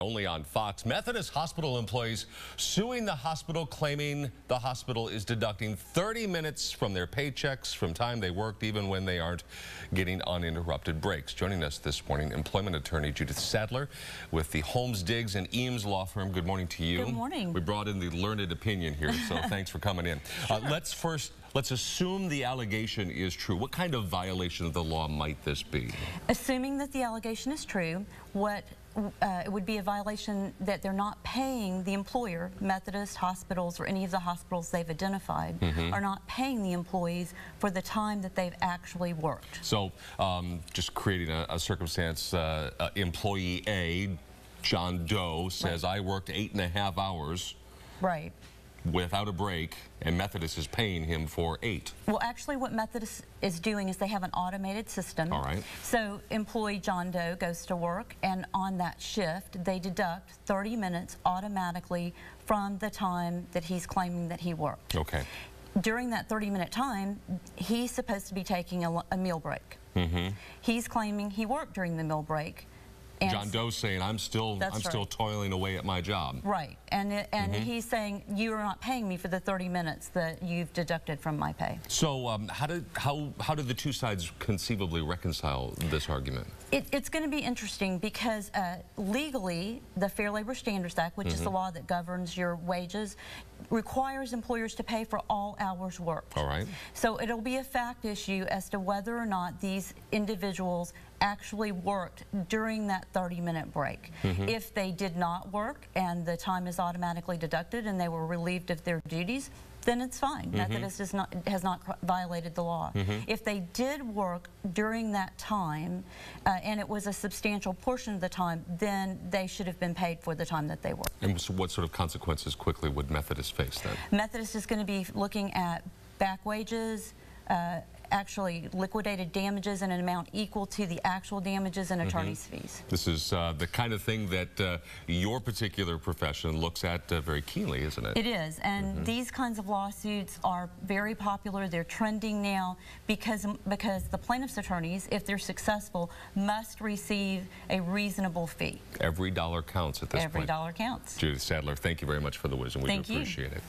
Only on Fox. Methodist Hospital employees suing the hospital, claiming the hospital is deducting 30 minutes from their paychecks from time they worked, even when they aren't getting uninterrupted breaks. Joining us this morning, employment attorney Judith Sadler with the Holmes, Diggs and Eames law firm. Good morning to you. Good morning. We brought in the learned opinion here, so thanks for coming in. Sure. Let's assume the allegation is true. What kind of violation of the law might this be? Assuming that the allegation is true, it would be a violation that they're not paying the employer, Methodist hospitals or any of the hospitals they've identified, are not paying the employees for the time that they've actually worked. So just creating a circumstance, employee A, John Doe, says, I worked 8.5 hours. Right. Without a break, and Methodist is paying him for 8. Well, actually what Methodist is doing is they have an automated system. All right. So employee John Doe goes to work, and on that shift they deduct 30 minutes automatically from the time that he's claiming that he worked. Okay. During that 30-minute time, he's supposed to be taking a meal break. He's claiming he worked during the meal break. And John Doe's saying, I'm still toiling away at my job. Right, and he's saying, you are not paying me for the 30 minutes that you've deducted from my pay. So how do the two sides conceivably reconcile this argument? It's going to be interesting because legally, the Fair Labor Standards Act, which is the law that governs your wages, requires employers to pay for all hours worked. All right. So it'll be a fact issue as to whether or not these individuals actually worked during that 30-minute break. If they did not work and the time is automatically deducted and they were relieved of their duties, then it's fine. Methodist has not violated the law. If they did work during that time and it was a substantial portion of the time, then they should have been paid for the time that they worked. And so what sort of consequences quickly would Methodist face then? Methodist is going to be looking at back wages, actually liquidated damages in an amount equal to the actual damages and attorney's fees. This is the kind of thing that your particular profession looks at very keenly, isn't it? It is, and these kinds of lawsuits are very popular. They're trending now because the plaintiff's attorneys, if they're successful, must receive a reasonable fee. Every dollar counts at this point. Every dollar counts. Judith Sadler, thank you very much for the wisdom. We do appreciate it.